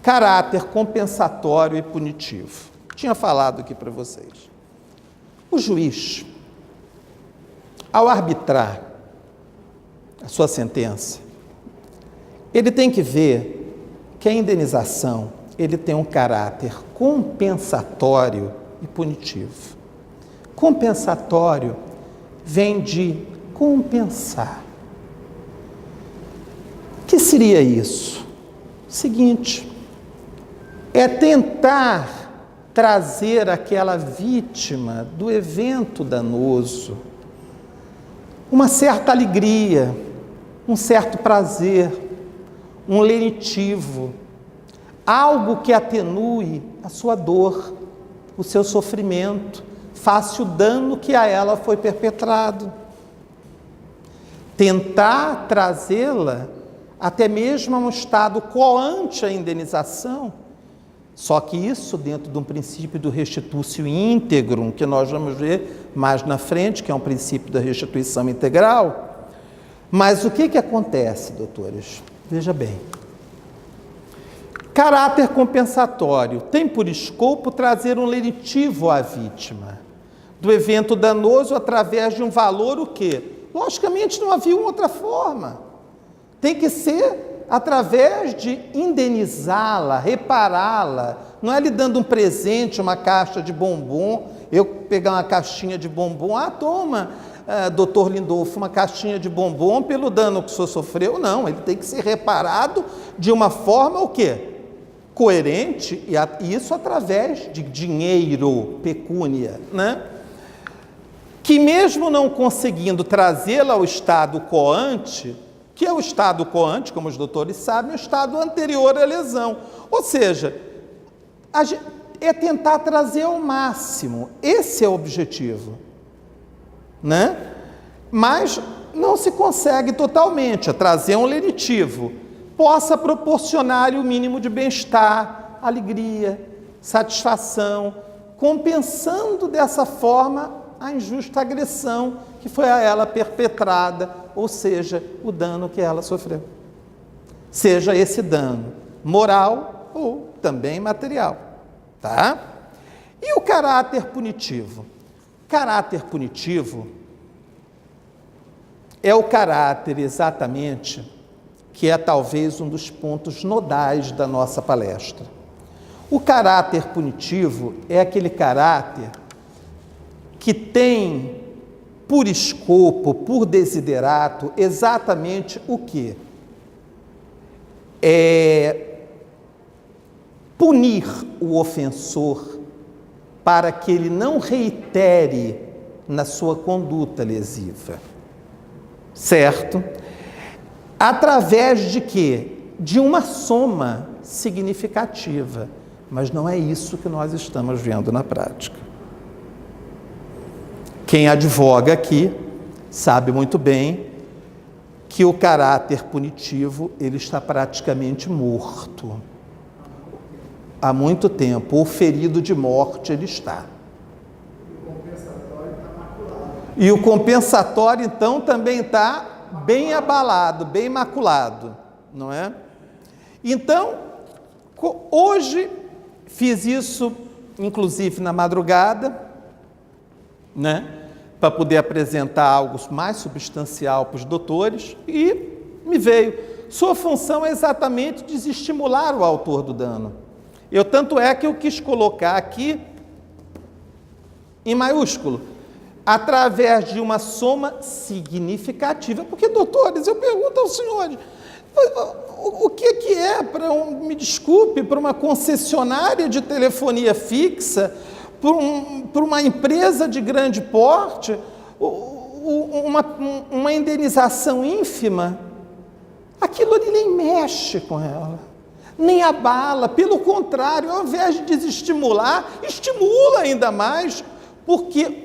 caráter compensatório e punitivo. Tinha falado aqui para vocês. O juiz, ao arbitrar a sua sentença, ele tem que ver que a indenização ele tem um caráter compensatório e punitivo. Compensatório vem de compensar. O que seria isso? Seguinte, é tentar trazer aquela vítima do evento danoso uma certa alegria, um certo prazer, um lenitivo, algo que atenue a sua dor, o seu sofrimento, face o dano que a ela foi perpetrado. Tentar trazê-la até mesmo a um estado coante à indenização, só que isso dentro de um princípio do restitutio íntegrum, que nós vamos ver mais na frente, que é um princípio da restituição integral. Mas o que acontece, doutores? Veja bem. Caráter compensatório tem por escopo trazer um lenitivo à vítima do evento danoso através de um valor o quê? Logicamente não havia outra forma. Tem que ser através de indenizá-la, repará-la. Não é lhe dando um presente, uma caixa de bombom, eu pegar uma caixinha de bombom, toma, doutor Lindolfo, uma caixinha de bombom pelo dano que o senhor sofreu. Não, ele tem que ser reparado de uma forma o quê? Coerente, e isso através de dinheiro, pecúnia, né? Que mesmo não conseguindo trazê-la ao estado coante, que é o estado coante, como os doutores sabem, o estado anterior à lesão. Ou seja, é tentar trazer ao máximo, esse é o objetivo, né? Mas não se consegue totalmente, é trazer um lenitivo, possa proporcionar o mínimo de bem-estar, alegria, satisfação, compensando dessa forma a injusta agressão que foi a ela perpetrada, ou seja, o dano que ela sofreu. Seja esse dano moral ou também material, tá? E o caráter punitivo? Caráter punitivo é o caráter exatamente que é talvez um dos pontos nodais da nossa palestra. O caráter punitivo é aquele caráter que tem por escopo, por desiderato, exatamente o quê? É punir o ofensor para que ele não reitere na sua conduta lesiva. Certo? Através de quê? De uma soma significativa. Mas não é isso que nós estamos vendo na prática. Quem advoga aqui sabe muito bem que o caráter punitivo ele está praticamente morto. Há muito tempo, ou ferido de morte ele está. E o compensatório, então, também está bem abalado, bem maculado, não é? Então, hoje fiz isso, inclusive na madrugada, né? Para poder apresentar algo mais substancial para os doutores, e me veio. Sua função é exatamente desestimular o autor do dano. Tanto é que eu quis colocar aqui, em maiúsculo, através de uma soma significativa. Porque, doutores, eu pergunto aos senhores, o que é, me desculpe, para uma concessionária de telefonia fixa, para uma empresa de grande porte, uma indenização ínfima? Aquilo ali nem mexe com ela, nem abala, pelo contrário, ao invés de desestimular, estimula ainda mais, porque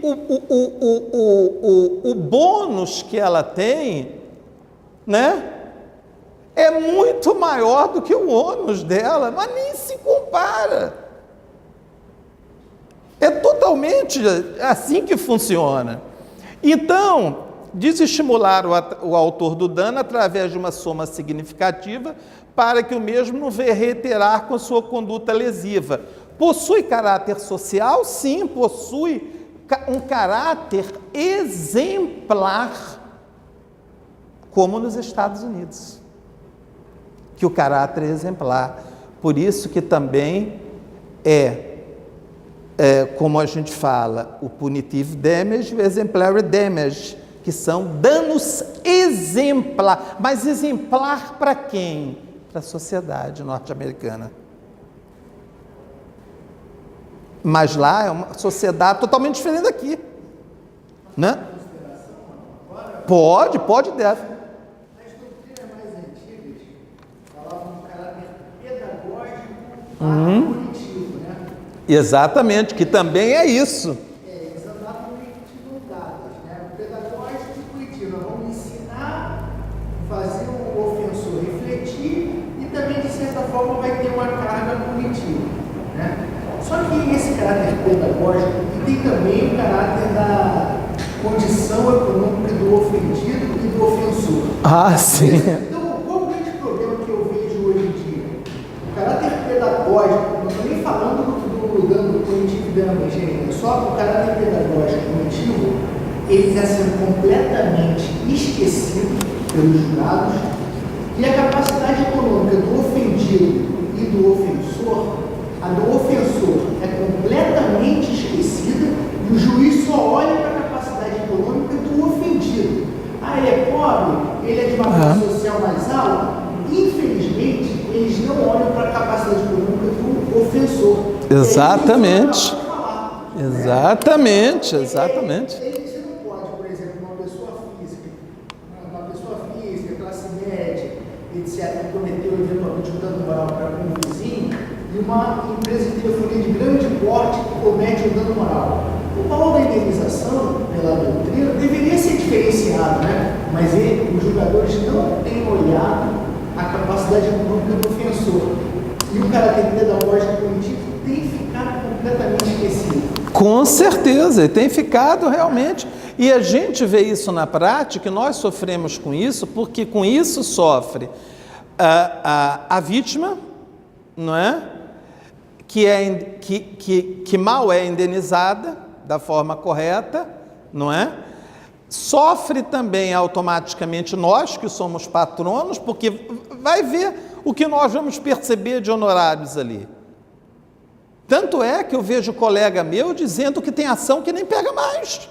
o bônus que ela tem, né, é muito maior do que o ônus dela, mas nem se compara. É totalmente assim que funciona. Então, desestimular o autor do dano através de uma soma significativa para que o mesmo não venha reiterar com sua conduta lesiva. Possui caráter social? Sim, possui um caráter exemplar, como nos Estados Unidos, que o caráter é exemplar. Por isso que também como a gente fala, o punitive damage e o exemplary damage, que são danos exemplar. Mas exemplar para quem? Para a sociedade norte-americana. Mas lá é uma sociedade totalmente diferente daqui, né? Pode, deve. As doutrinas mais antigas falavam de caráter pedagógico punitivo, né? Exatamente, que também é isso. Eles andavam meio que mudadas, né? O pedagógico e o punitivo. Nós vamos ensinar, fazer o ofensor refletir e também, de certa forma, vai ter uma carga punitiva, né? Só que esse caráter pedagógico tem também o caráter da condição econômica do ofendido e do ofensor. Ah, sim. Então, qual o grande problema que eu vejo hoje em dia? O caráter pedagógico, não estou nem falando do dano punitivo e dano higiênico, só o caráter pedagógico punitivo, ele está sendo completamente esquecido pelos jurados, e a capacidade econômica do ofendido e do ofensor, a do ofensor é completamente esquecida e o juiz só olha para a capacidade econômica do ofendido. Ah, ele é pobre, ele é de uma classe social mais alta. Infelizmente, eles não olham para a capacidade econômica do ofensor. Exatamente. Exatamente. Você não pode, por exemplo, uma pessoa física, classe média, etc., que cometeu eventualmente um dano moral para com o vizinho, e uma empresa de telefonia de grande porte que comete um dano moral. O valor da indenização, pela doutrina, deveria ser diferenciado, né? Mas os julgadores não têm olhado a capacidade econômica do ofensor. E o caráter pedagógico punitivo tem ficado completamente esquecido. Com certeza, tem ficado realmente. E a gente vê isso na prática, nós sofremos com isso, porque com isso sofre a vítima, não é? Que mal é indenizada da forma correta, não é? Sofre também automaticamente nós, que somos patronos, porque vai ver o que nós vamos perceber de honorários ali. Tanto é que eu vejo colega meu dizendo que tem ação que nem pega mais.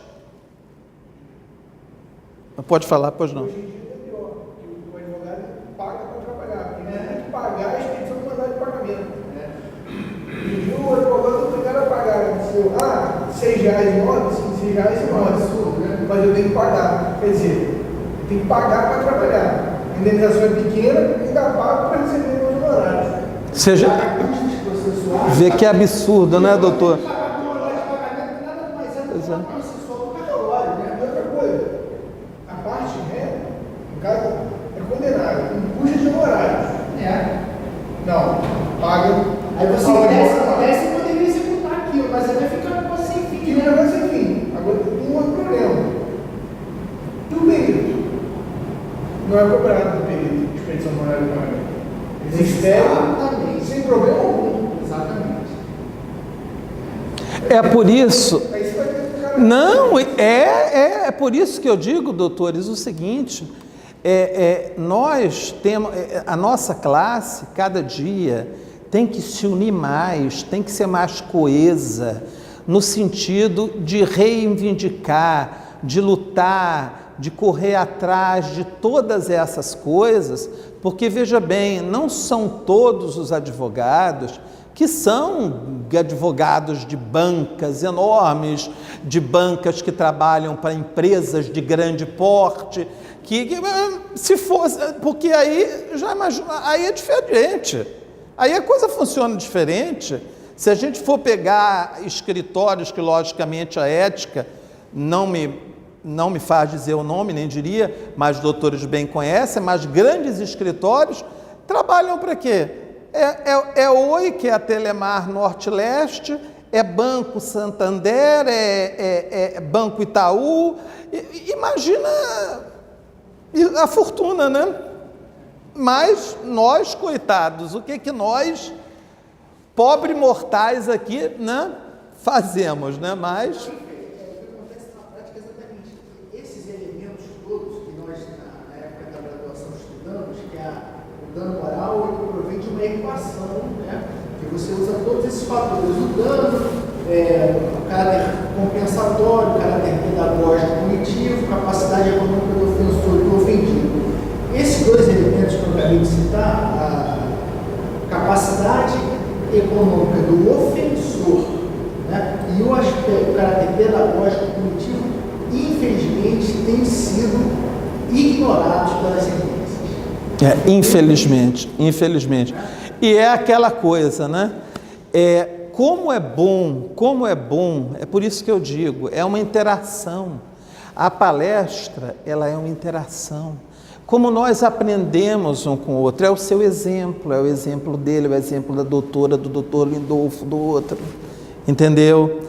Pode falar, pois não. Hoje em dia é pior, porque o advogado paga para trabalhar, porque não tem que pagar a expedição do mandado de pagamento. E o advogado é obrigado a pagar, R$6 em hora, R$6 em hora, mas eu tenho que pagar. Quer dizer, eu tenho que pagar para trabalhar. A indenização é pequena e ainda pago para receber meus honorários. Seja, vê que absurdo, né, doutor? O cara é condenado, com custo de honorários. Não, paga. Aí você desce e poderia executar aquilo, mas aí vai ficar com você sem fim. Que não vai sem fim. Agora tem um outro problema. Do perito. Não é cobrado do perito de expedição do honorário de pagamento. Eles esperam sem problema algum. Exatamente. É por isso. Aí você vai ter que ficar. Não, é por isso que eu digo, doutores, o seguinte: nós temos, a nossa classe, cada dia, tem que se unir mais, tem que ser mais coesa, no sentido de reivindicar, de lutar, de correr atrás de todas essas coisas, porque, veja bem, não são todos os advogados que são advogados de bancas enormes, de bancas que trabalham para empresas de grande porte, que se fosse, porque aí já imagina, aí é diferente, aí a coisa funciona diferente. Se a gente for pegar escritórios que, logicamente, a ética não me faz dizer o nome, nem diria, mas doutores bem conhecem, mas grandes escritórios trabalham para quê? É Oi, que é a Telemar Norte-Leste, é Banco Santander, é Banco Itaú. Imagina a fortuna, né? Mas nós, coitados, o que nós, pobres mortais aqui, né, fazemos, né? Mas... O que acontece na prática é exatamente esses elementos todos que nós, na época da graduação, estudamos, que é o dano moral, ele provém de uma equação, né? Que você usa todos esses fatores, o dano, o caráter compensatório, o caráter pedagógico punitivo, capacidade econômica do ofensor e do ofendido. Esses dois elementos que eu acabei de citar, a capacidade econômica do ofensor, né, e o caráter pedagógico punitivo, infelizmente, têm sido ignorados pelas sentenças. Infelizmente. E é aquela coisa, né? Como é bom, é por isso que eu digo, é uma interação. A palestra, ela é uma interação. Como nós aprendemos um com o outro, é o seu exemplo, é o exemplo dele, é o exemplo da doutora, do doutor Lindolfo, do outro, entendeu?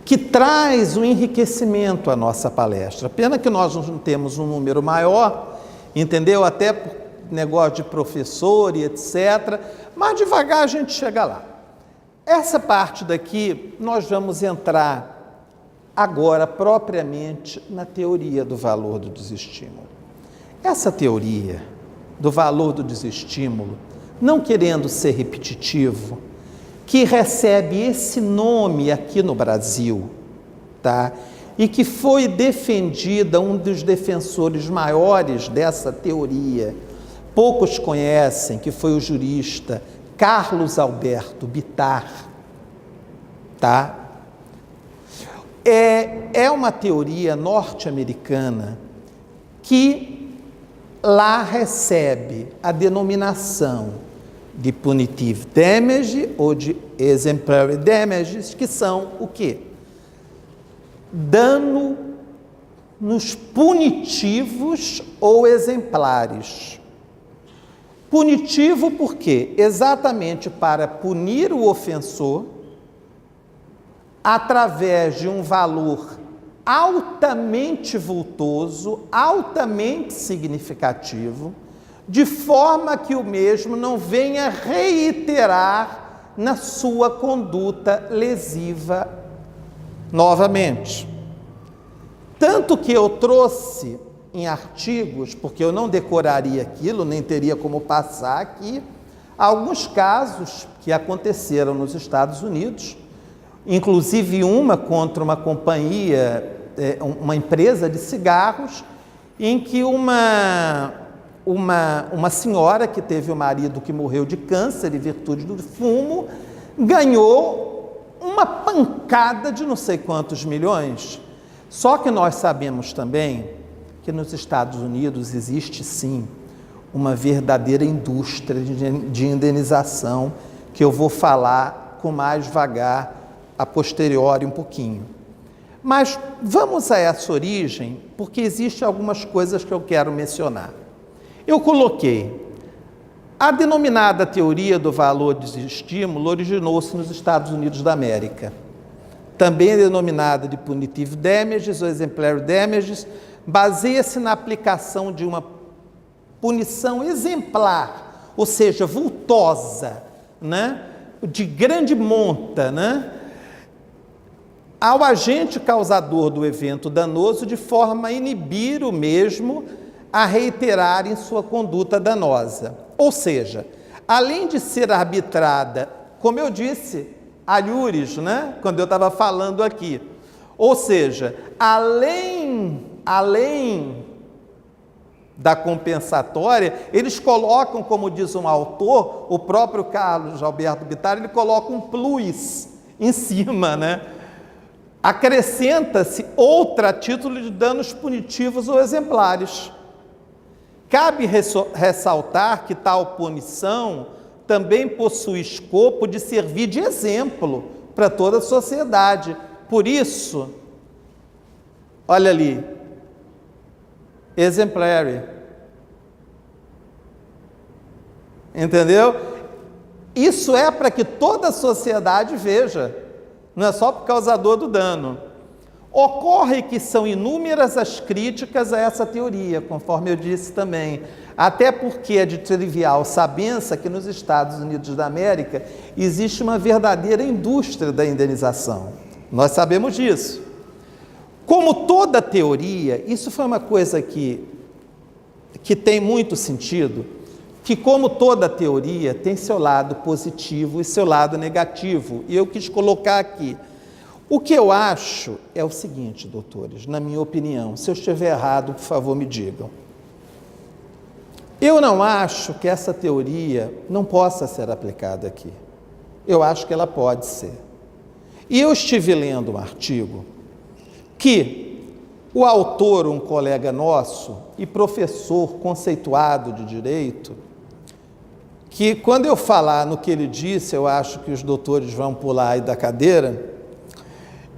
Que traz um enriquecimento à nossa palestra. Pena que nós não temos um número maior, entendeu? Até por negócio de professor e etc. Mas devagar a gente chega lá. Essa parte daqui, nós vamos entrar agora propriamente na teoria do valor do desestímulo. Essa teoria do valor do desestímulo, não querendo ser repetitivo, que recebe esse nome aqui no Brasil, tá? E que foi defendida, um dos defensores maiores dessa teoria, poucos conhecem, que foi o jurista Carlos Alberto Bittar, tá? É uma teoria norte-americana que lá recebe a denominação de punitive damage ou de exemplary damages, que são o quê? Dano nos punitivos ou exemplares. Punitivo por quê? Exatamente para punir o ofensor através de um valor altamente vultoso, altamente significativo, de forma que o mesmo não venha reiterar na sua conduta lesiva novamente. Tanto que eu trouxe em artigos, porque eu não decoraria aquilo, nem teria como passar aqui, alguns casos que aconteceram nos Estados Unidos, inclusive uma contra uma companhia, uma empresa de cigarros, em que uma senhora que teve um marido que morreu de câncer em virtude do fumo, ganhou uma pancada de não sei quantos milhões. Só que nós sabemos também que nos Estados Unidos existe sim uma verdadeira indústria de indenização, que eu vou falar com mais vagar a posteriori um pouquinho. Mas vamos a essa origem, porque existem algumas coisas que eu quero mencionar. Eu coloquei a denominada teoria do valor de estímulo, originou-se nos Estados Unidos da América. Também é denominada de punitive damages ou exemplary damages, baseia-se na aplicação de uma punição exemplar, ou seja, vultosa, né? De grande monta, né? Ao agente causador do evento danoso, de forma a inibir o mesmo a reiterar em sua conduta danosa. Ou seja, além de ser arbitrada, como eu disse, alhures, né? Quando eu estava falando aqui. Ou seja, além da compensatória, eles colocam, como diz um autor, o próprio Carlos Alberto Bittar, ele coloca um plus em cima, né? Acrescenta-se outra título de danos punitivos ou exemplares. Cabe ressaltar que tal punição também possui escopo de servir de exemplo para toda a sociedade. Por isso, olha ali, exemplary. Entendeu? Isso é para que toda a sociedade veja. não é só por causador do dano. Ocorre que são inúmeras as críticas a essa teoria, conforme eu disse também, até porque é de trivial sabença que nos Estados Unidos da América existe uma verdadeira indústria da indenização. Nós sabemos disso. Como toda teoria, isso foi uma coisa que tem muito sentido, que como toda teoria tem seu lado positivo e seu lado negativo, e eu quis colocar aqui. O que eu acho é o seguinte, doutores, na minha opinião, se eu estiver errado, por favor, me digam. Eu não acho que essa teoria não possa ser aplicada aqui. Eu acho que ela pode ser. E eu estive lendo um artigo que o autor, um colega nosso e professor conceituado de direito, que quando eu falar no que ele disse, eu acho que os doutores vão pular aí da cadeira,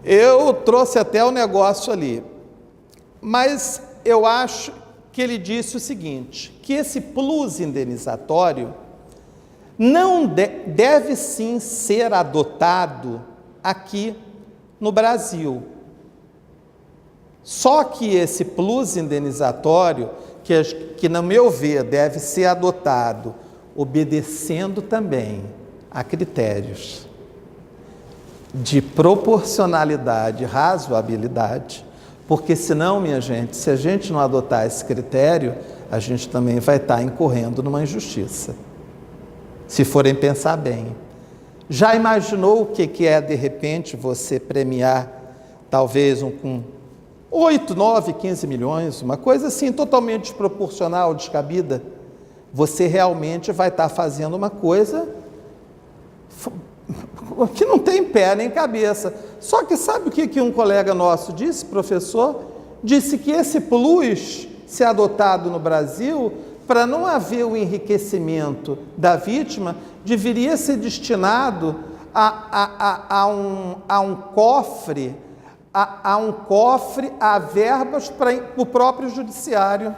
eu trouxe até o negócio ali, mas eu acho que ele disse o seguinte, que esse plus indenizatório não deve sim ser adotado aqui no Brasil. Só que esse plus indenizatório, que no meu ver deve ser adotado, obedecendo também a critérios de proporcionalidade e razoabilidade, porque senão, minha gente, se a gente não adotar esse critério, a gente também vai estar incorrendo numa injustiça, se forem pensar bem. Já imaginou o que é, de repente, você premiar, talvez, com 8, 9, 15 milhões, uma coisa assim, totalmente desproporcional, descabida? Você realmente vai estar fazendo uma coisa que não tem pé nem cabeça. Só que sabe o que um colega nosso disse, professor? Disse que esse plus, se adotado no Brasil, para não haver o enriquecimento da vítima, deveria ser destinado a um cofre, a verbas para o próprio judiciário.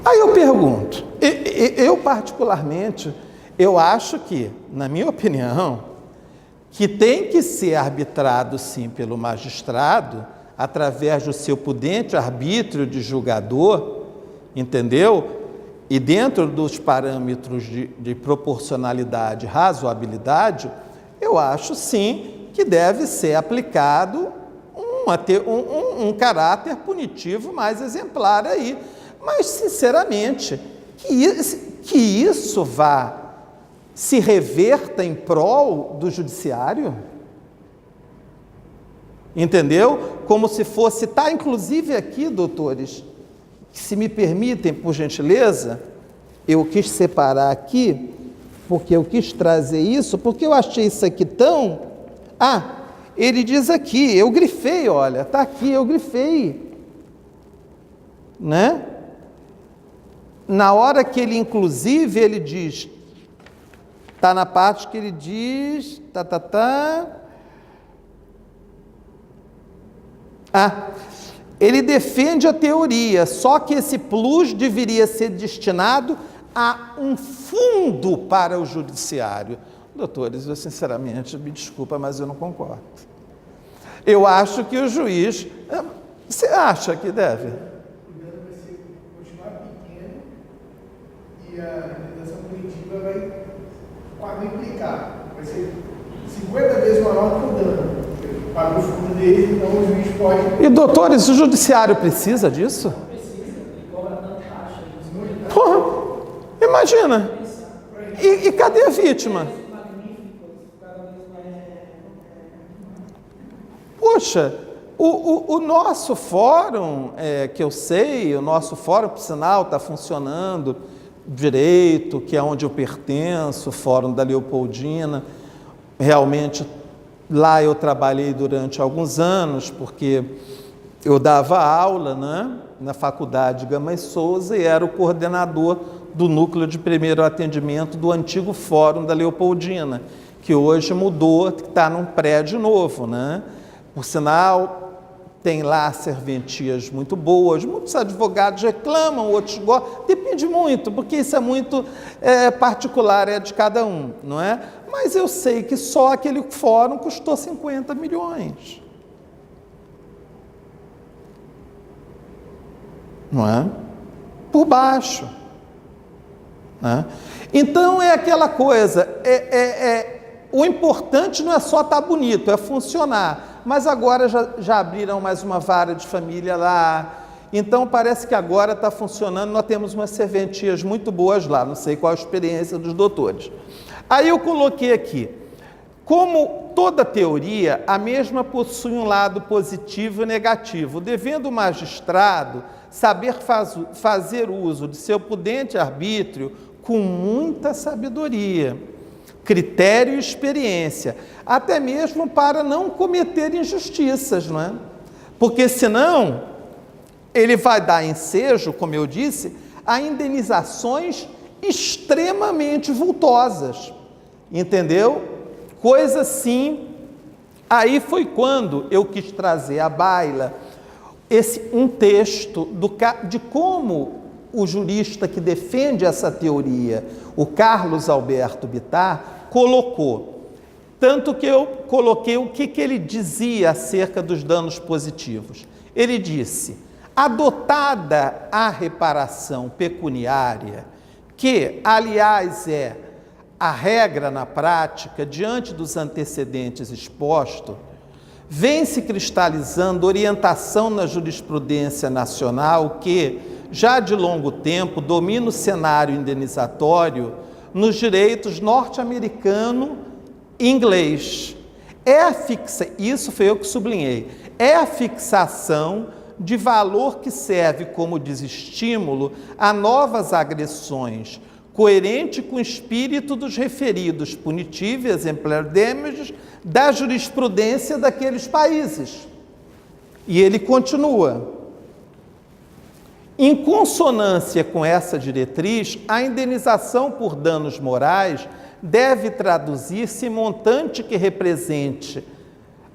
Aí eu pergunto, eu particularmente, eu acho que, na minha opinião, que tem que ser arbitrado sim pelo magistrado, através do seu prudente arbítrio de julgador, entendeu? E dentro dos parâmetros de proporcionalidade e razoabilidade, eu acho sim que deve ser aplicado um caráter punitivo mais exemplar aí. Mas, sinceramente, que isso vá se reverta em prol do judiciário? Entendeu? Como se fosse, está inclusive aqui, doutores, se me permitem, por gentileza, eu quis separar aqui, porque eu quis trazer isso, porque eu achei isso aqui tão... ele diz aqui, eu grifei, olha, está aqui, eu grifei, né? Na hora que ele, inclusive, ele diz, está na parte que ele diz, ele defende a teoria, só que esse plus deveria ser destinado a um fundo para o judiciário. Doutores, eu sinceramente, me desculpa, mas eu não concordo. Eu acho que o juiz, você acha que deve? E a indenização punitiva vai quadruplicar. Vai ser 50 vezes maior do que o dano. Paga o fundo dele, então o juiz pode... E, doutores, o judiciário precisa disso? Não precisa, ele cobra tanta taxa. Porra, imagina. E cadê a vítima? Poxa, o nosso fórum, que eu sei, o nosso fórum, por sinal, está funcionando direito, que é onde eu pertenço, o Fórum da Leopoldina. Realmente, lá eu trabalhei durante alguns anos, porque eu dava aula, né, na Faculdade Gama e Souza e era o coordenador do núcleo de primeiro atendimento do antigo Fórum da Leopoldina, que hoje mudou, está num prédio novo, né? Por sinal, tem lá serventias muito boas, muitos advogados reclamam, outros gostam, depende muito, porque isso é muito particular, é de cada um, não é? Mas eu sei que só aquele fórum custou 50 milhões. Não é? Por baixo. Né? Então é aquela coisa, o importante não é só estar bonito, é funcionar. Mas agora já abriram mais uma vara de família lá, então parece que agora está funcionando, nós temos umas serventias muito boas lá, não sei qual a experiência dos doutores. Aí eu coloquei aqui, como toda teoria, a mesma possui um lado positivo e negativo, devendo o magistrado saber fazer uso de seu prudente arbítrio com muita sabedoria, critério e experiência, até mesmo para não cometer injustiças, não é? Porque senão ele vai dar ensejo, como eu disse, a indenizações extremamente vultosas, entendeu? Coisa assim. Aí foi quando eu quis trazer à baila um texto de como o jurista que defende essa teoria, o Carlos Alberto Bittar, colocou. Tanto que eu coloquei o que ele dizia acerca dos danos positivos. Ele disse, adotada a reparação pecuniária, que, aliás, é a regra na prática, diante dos antecedentes expostos, vem se cristalizando orientação na jurisprudência nacional que, já de longo tempo, domina o cenário indenizatório nos direitos norte-americano e inglês. Isso foi eu que sublinhei, é a fixação de valor que serve como desestímulo a novas agressões, coerente com o espírito dos referidos punitivo e exemplar damages da jurisprudência daqueles países. E ele continua. Em consonância com essa diretriz, a indenização por danos morais deve traduzir-se em montante que represente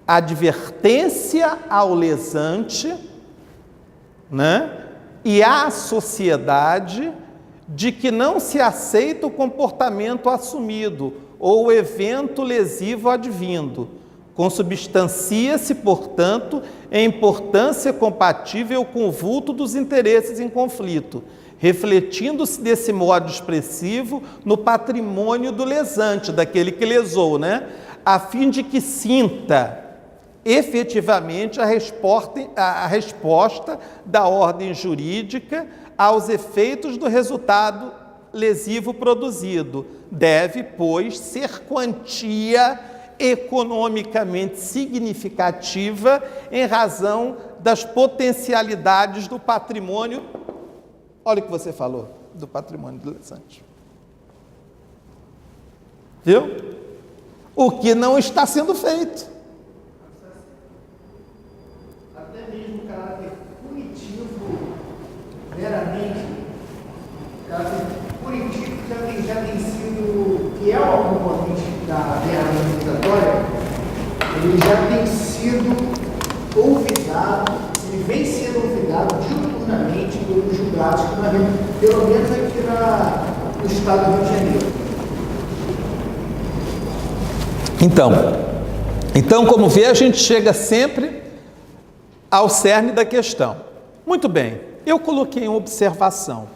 advertência ao lesante, né, e à sociedade de que não se aceita o comportamento assumido ou o evento lesivo advindo. Consubstancia-se, portanto, em importância compatível com o vulto dos interesses em conflito, refletindo-se desse modo expressivo no patrimônio do lesante, daquele que lesou, né? A fim de que sinta efetivamente a resposta da ordem jurídica aos efeitos do resultado lesivo produzido. Deve, pois, ser quantia economicamente significativa em razão das potencialidades do patrimônio. Olha o que você falou, do patrimônio do lesante. Viu? O que não está sendo feito. Até mesmo o caráter punitivo, meramente, o caráter punitivo já tem sido, que é o componente da ferramenta indenizatória, ele já tem sido olvidado, ele vem sendo olvidado diuturnamente pelos julgados, pelo menos aqui no estado do Rio de Janeiro. Então, como vê, a gente chega sempre ao cerne da questão. Muito bem, eu coloquei uma observação,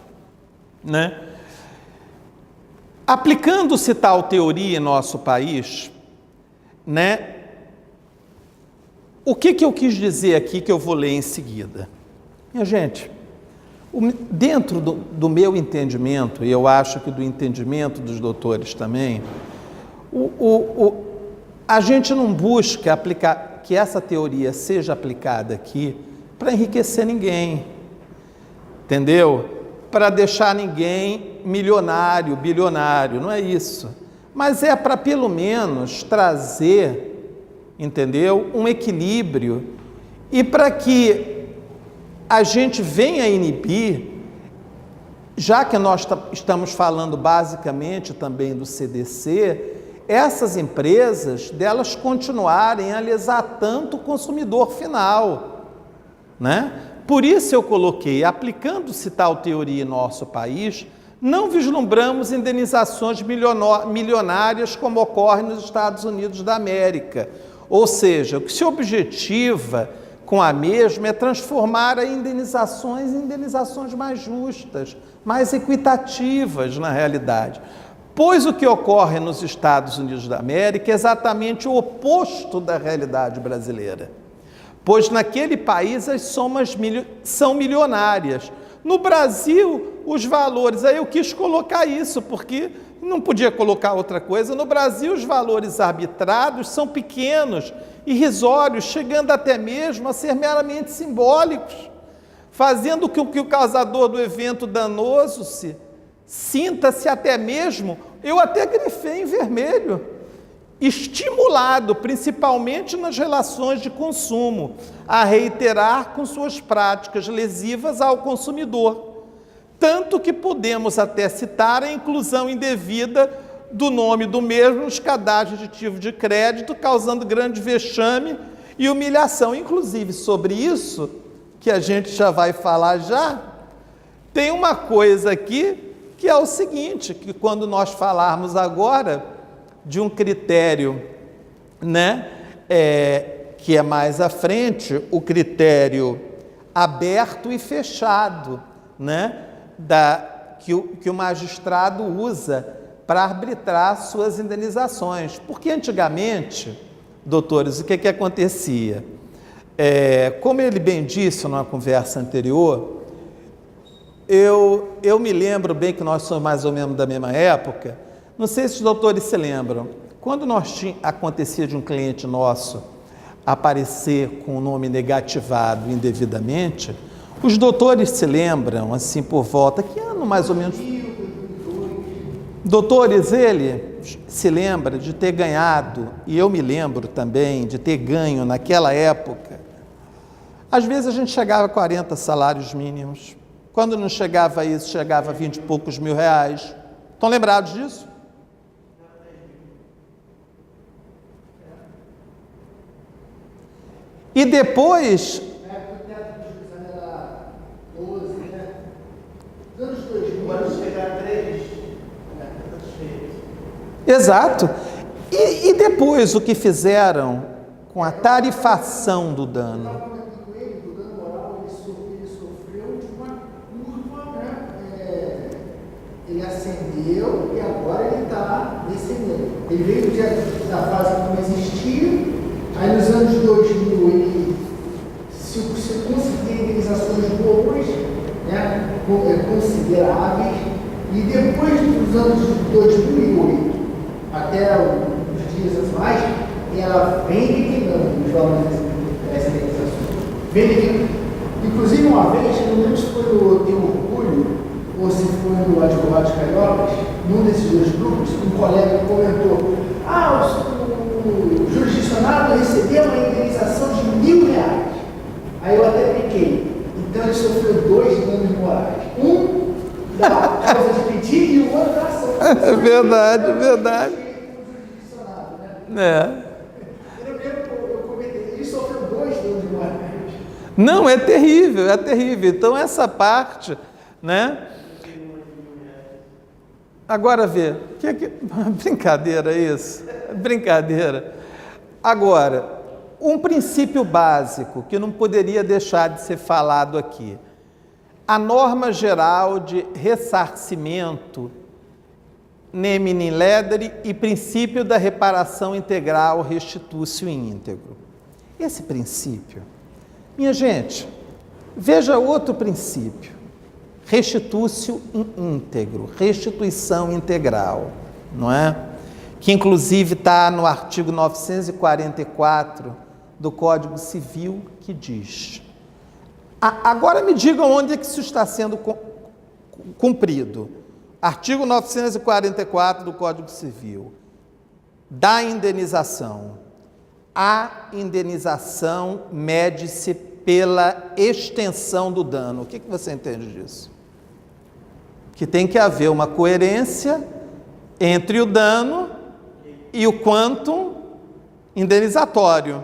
né? Aplicando-se tal teoria em nosso país, né? O que eu quis dizer aqui, que eu vou ler em seguida? Minha gente, dentro do meu entendimento, e eu acho que do entendimento dos doutores também, a gente não busca aplicar, que essa teoria seja aplicada aqui para enriquecer ninguém, entendeu? Para deixar ninguém milionário, bilionário, não é isso. Mas é para pelo menos trazer, entendeu? Um equilíbrio e para que a gente venha inibir, já que nós estamos falando basicamente também do CDC, essas empresas, delas continuarem a lesar tanto o consumidor final, né? Por isso eu coloquei, aplicando-se tal teoria em nosso país, não vislumbramos indenizações milionárias como ocorre nos Estados Unidos da América. Ou seja, o que se objetiva com a mesma é transformar as indenizações em indenizações mais justas, mais equitativas na realidade. Pois o que ocorre nos Estados Unidos da América é exatamente o oposto da realidade brasileira. Pois naquele país as somas são milionárias. No Brasil, os valores, aí eu quis colocar isso, porque não podia colocar outra coisa. No Brasil, os valores arbitrados são pequenos, irrisórios, chegando até mesmo a ser meramente simbólicos, fazendo com que o causador do evento danoso sinta-se até mesmo, eu até grifei em vermelho, estimulado, principalmente nas relações de consumo, a reiterar com suas práticas lesivas ao consumidor. Tanto que podemos até citar a inclusão indevida do nome do mesmo nos cadastros de título de crédito, causando grande vexame e humilhação. Inclusive, sobre isso, que a gente já vai falar já, tem uma coisa aqui que é o seguinte, que quando nós falarmos agora de um critério, né, que é mais à frente, o critério aberto e fechado, né, que o magistrado usa para arbitrar suas indenizações. Porque antigamente, doutores, o que acontecia? Como ele bem disse numa conversa anterior, eu me lembro bem que nós somos mais ou menos da mesma época. Não sei se os doutores se lembram, quando acontecia de um cliente nosso aparecer com o nome negativado indevidamente, os doutores se lembram, assim, por volta, que ano mais ou menos? Doutores, ele se lembra de ter ganhado, e eu me lembro também de ter ganho naquela época, às vezes a gente chegava a 40 salários mínimos, quando não chegava a isso, chegava a 20 e poucos mil reais. Estão lembrados disso? E depois... Exato. E depois o que fizeram com a tarifação do dano? Ele ascendeu e agora ele está descendendo. Ele veio da fase que não existia, aí nos anos 2000 ele se conseguia indenizações boas, né, consideráveis, e depois dos anos 2008 até os dias atuais, ela vem declinando os valores das indenizações. Vem declinando. Inclusive, uma vez, não lembro se foi no Teu Orgulho, ou se foi no Advogados Cariocas, num desses dois grupos, um colega comentou: o jurisdicionado recebeu uma indenização de R$1.000. Aí eu até brinquei. Então ele sofreu 2 danos morais. Um da causa de pedir e o outro da ação. É verdade, é verdade. Eu comentei, ele sofreu 2 danos morais. Não, é terrível, é terrível. Então essa parte, né? Agora vê, brincadeira isso, brincadeira. Agora, um princípio básico que não poderia deixar de ser falado aqui. A norma geral de ressarcimento nemine in ledere e princípio da reparação integral restitutio íntegro. Esse princípio, minha gente, veja outro princípio. Restitutio íntegro, restituição integral, não é? Que inclusive está no artigo 944 do Código Civil, que diz... Agora me digam onde é que isso está sendo cumprido. Artigo 944 do Código Civil. Da indenização. A indenização mede-se pela extensão do dano. O que você entende disso? Que tem que haver uma coerência entre o dano e o quantum indenizatório.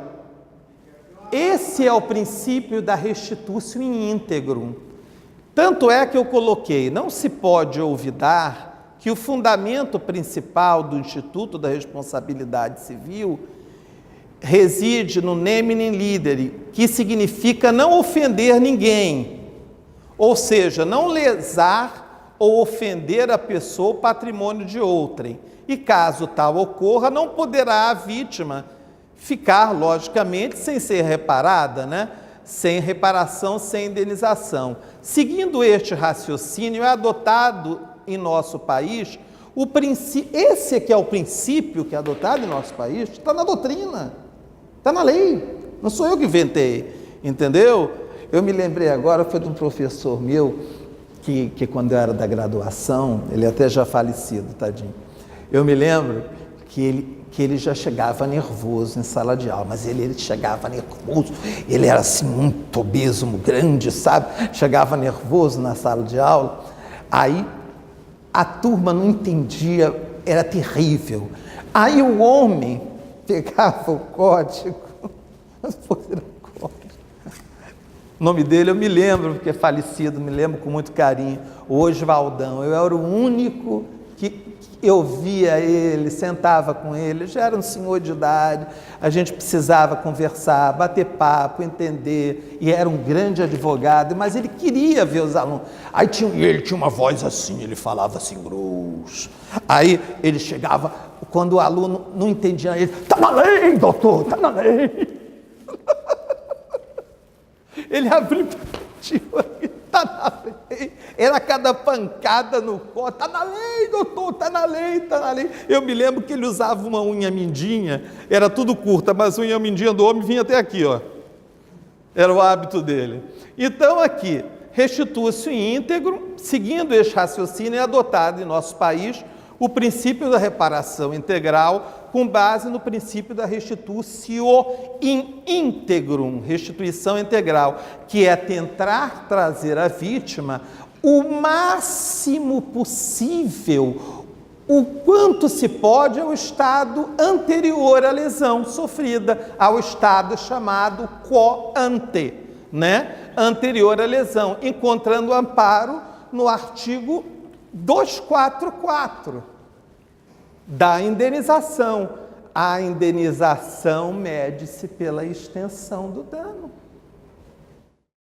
Esse é o princípio da restitutio in integrum. Tanto é que eu coloquei, não se pode olvidar que o fundamento principal do Instituto da Responsabilidade Civil reside no nemine lideri, que significa não ofender ninguém, ou seja, não lesar ou ofender a pessoa ou patrimônio de outrem. E caso tal ocorra, não poderá a vítima ficar, logicamente, sem ser reparada, né? Sem reparação, sem indenização. Seguindo este raciocínio, é adotado em nosso país o princípio, esse que é o princípio que é adotado em nosso país, está na doutrina, está na lei, não sou eu que inventei, entendeu? Eu me lembrei agora, foi de um professor meu, que quando eu era da graduação, ele até já falecido, tadinho, eu me lembro que ele já chegava nervoso em sala de aula, mas ele chegava nervoso, ele era assim muito obeso, grande, sabe? Chegava nervoso na sala de aula, aí a turma não entendia, era terrível. Aí o homem pegava o código, o nome dele eu me lembro, porque é falecido, me lembro com muito carinho, o Oswaldão, eu era o único que eu via ele, sentava com ele, já era um senhor de idade, a gente precisava conversar, bater papo, entender, e era um grande advogado, mas ele queria ver os alunos. Aí ele tinha uma voz assim, ele falava assim, grosso. Aí ele chegava, quando o aluno não entendia, ele, está na lei, doutor, está na lei. Ele abriu, está na lei, era cada pancada no colo, está na lei, doutor, está na lei, está na lei. Eu me lembro que ele usava uma unha mindinha, era tudo curta, mas a unha mindinha do homem vinha até aqui, ó. Era o hábito dele. Então aqui, restitui-se íntegro, seguindo este raciocínio, é adotado em nosso país o princípio da reparação integral, com base no princípio da restitutio in integrum, restituição integral, que é tentar trazer à vítima o máximo possível, o quanto se pode, ao estado anterior à lesão sofrida, ao estado chamado quo ante, né? Anterior à lesão, encontrando amparo no artigo 244 da indenização. A indenização mede-se pela extensão do dano.